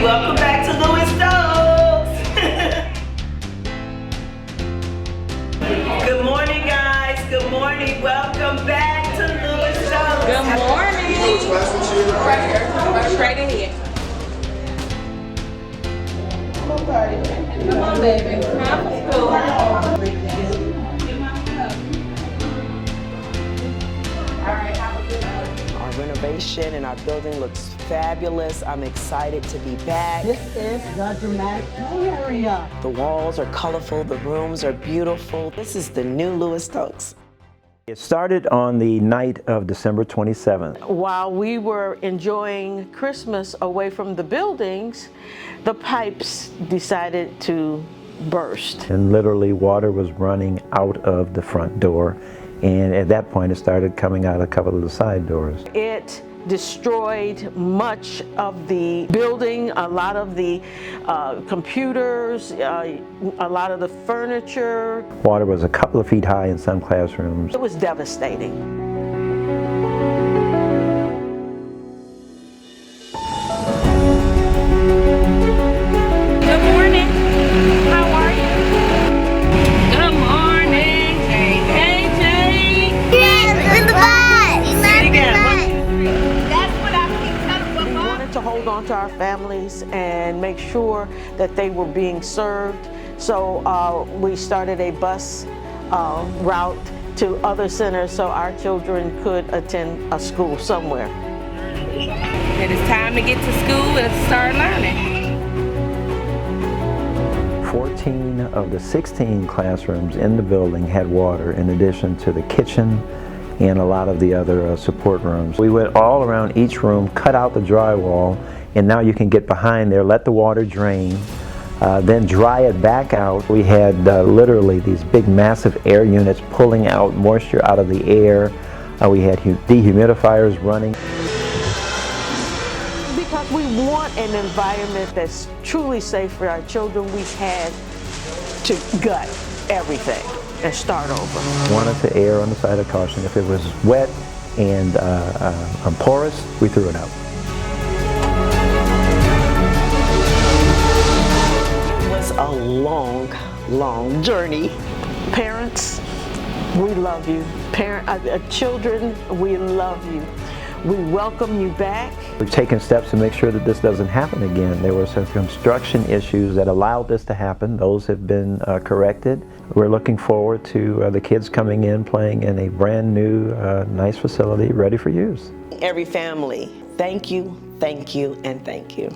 Welcome back to Louis Stokes. Good morning, guys. Good morning. Welcome back to Louis Stokes. Good morning. Right here. Straight ahead. Come on, baby. Time for school. Our renovation and our building looks fabulous. I'm excited to be back. This is the dramatic play area. The walls are colorful, the rooms are beautiful. This is the new Louis Stokes. It started on the night of December 27th. While we were enjoying Christmas away from the buildings, the pipes decided to burst. And literally water was running out of the front door. And at that point, it started coming out a couple of the side doors. It destroyed much of the building, a lot of the computers, a lot of the furniture. Water was a couple of feet high in some classrooms. It was devastating. Good morning. How are you? Good morning, JJ. In the bus. That's what I keep telling We wanted to hold on to our families and make sure that they were being served. So we started a bus route to other centers so our children could attend a school somewhere. It is time to get to school and start learning. 14 of the 16 classrooms in the building had water in addition to the kitchen and a lot of the other support rooms. We went all around each room, cut out the drywall, and now you can get behind there, let the water drain, then dry it back out. We had literally these big massive air units pulling out moisture out of the air. We had dehumidifiers running. Because we want an environment that's truly safe for our children, we had to gut everything and start over. Wanted to err on the side of caution. If it was wet and porous, we threw it out. It was a long, long journey. Parents, we love you. Children, we love you. We welcome you back. We've taken steps to make sure that this doesn't happen again. There were some construction issues that allowed this to happen. Those have been corrected. We're looking forward to the kids coming in, playing in a brand new, nice facility ready for use. Every family, thank you, and thank you.